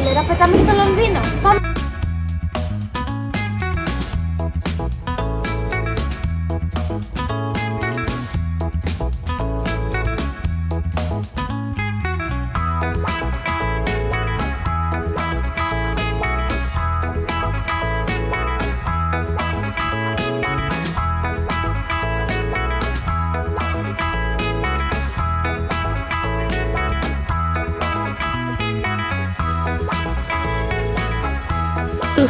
σήμερα πετάμε και το Λονδίνο. Πάμε!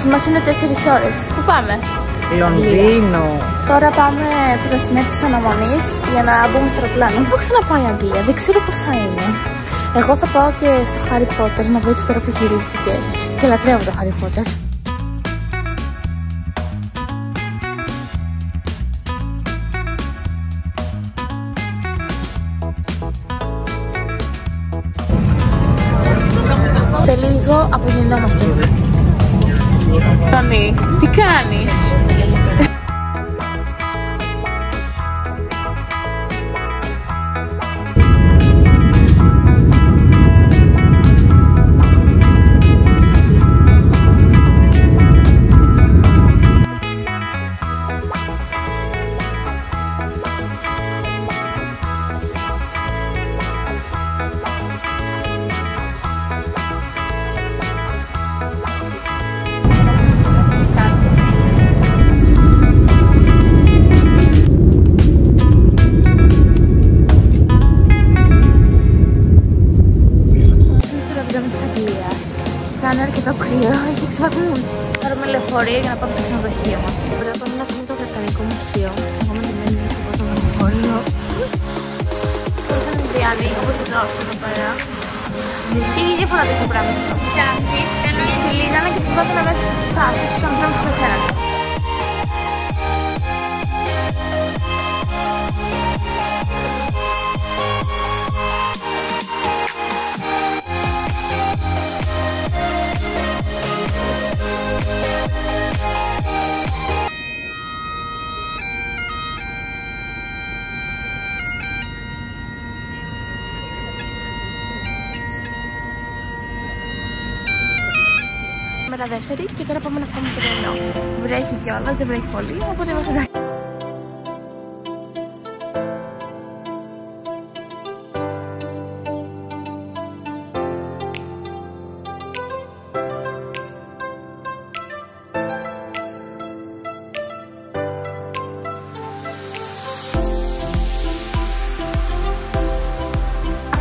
Η μας είναι 4 ώρες. Πού πάμε? Λονδίνο. Τώρα πάμε προς την αίθουσα αναμονής για να μπούμε στο αεροπλάνο. Δεν έχω ξαναπάει Αγγλία, δεν ξέρω πώς θα είναι. Εγώ θα πάω και στο Harry Potter να δω και τώρα που γυρίστηκε. Και λατρεύω το Harry Potter. Σε λίγο απογεννόμαστε. Τόνι, τι κάνεις? Κάνει αρκετό κρύο, έχει 6 βαθμούς. Πάρουμε λεωφορείο για να πάμε στο ξενοδοχείο μας. Πρέπει να πάμε να δούμε το Βρετανικό Μουσείο. Εγώ με τη μένει στο πρώτο λεωφορείο. Τώρα θα είναι Διάννη, όπως την ώρα εδώ πέρα. Τι διαφορά δεν στο πράγμα αυτό? Εννοεί τη Λίνανα και την βάζανε μέσα στο στάδιο, στους ανθρώπους που πεθαίνανε. Μέρα δεύτερη και τώρα πάμε να φάμε το πρωινό. Βρέχει κιόλας, δεν βρέχει πολύ, οπότε είμαστε εντάξει.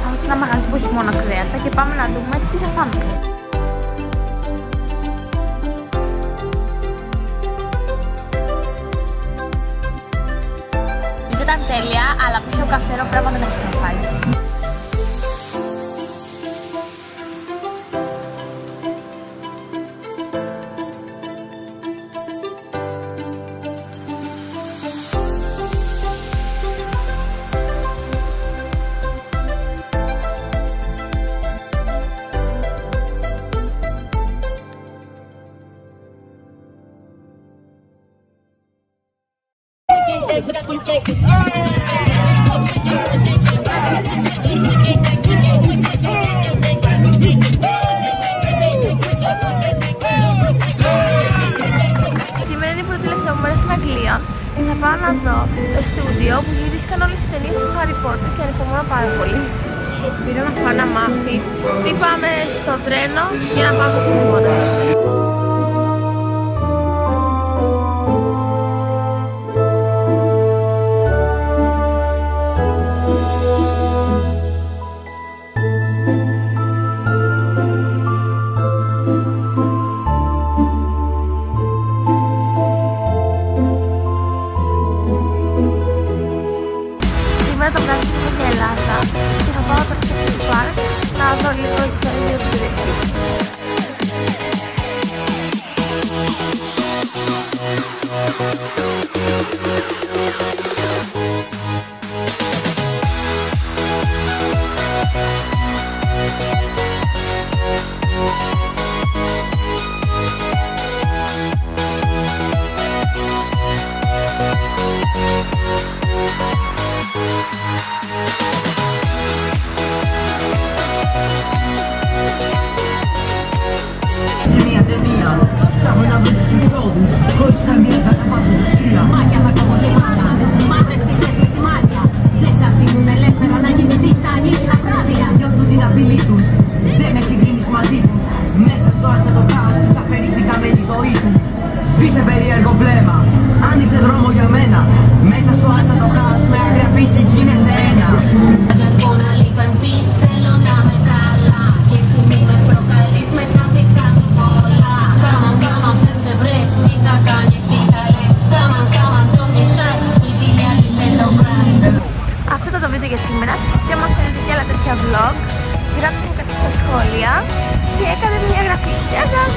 Πάμε σε ένα μαγαζί που έχει μόνο κρέατα και πάμε να δούμε τι θα φάμε. Ήταν τέλεια, αλλά πιο καυτερό πράγμα δεν έχω ξαναφάει. Σήμερα είναι η πρώτη τελευταία μου μέρα στην Αγγλία και θα πάω να δω το στούντιο που γυρίστηκαν όλες τις ταινίες του Harry Potter και ανυπομονώ πάρα πολύ. Πήρα να φάω ένα μάφι πριν πάμε στο τρένο για να πάμε στο Harry Potter. Το βράδυ στην Ελλάδα και θα πάω τώρα στο πάρκ να δω λίγο το ίδιο του Brexit. Ψάχνω να βρω τους εξόδους, χωρίς καμία καταπατουσία. Μάτια με φωτογεμάτα, μαύρες ηχές με σημάδια. Δεν σ' αφήνουν ελεύθερα να κινηθείς στα ανήσυχα βράδια. Νιώθω την απειλή τους, δεν με συγκρίνεις μαζί τους. Μέσα στο άστατο χάος τους θα φέρεις την καμένη ζωή τους. Σβήσε περίεργο βλέμμα, άνοιξε δρόμο για μένα. Μέσα στο άστατο χάος με αγραφήσει γίνεσαι ένα. Σας πω να λιβανθείς, θέλω να με καλά. Και εσύ μη με προκαλείς με τα δικά σου πολλά. Κάμαν, ψάξε βρες, τι θα κάνεις, τι θα λες. Κάμαν, don't decide, η δουλειά της δεν το βράει. Αυτό ήταν το βίντεο για σήμερα. Και άμα θέλετε και άλλα τέτοια vlog, γράψτε μου κάτι στα σχόλια και κάντε μια εγγραφή. Γεια σας!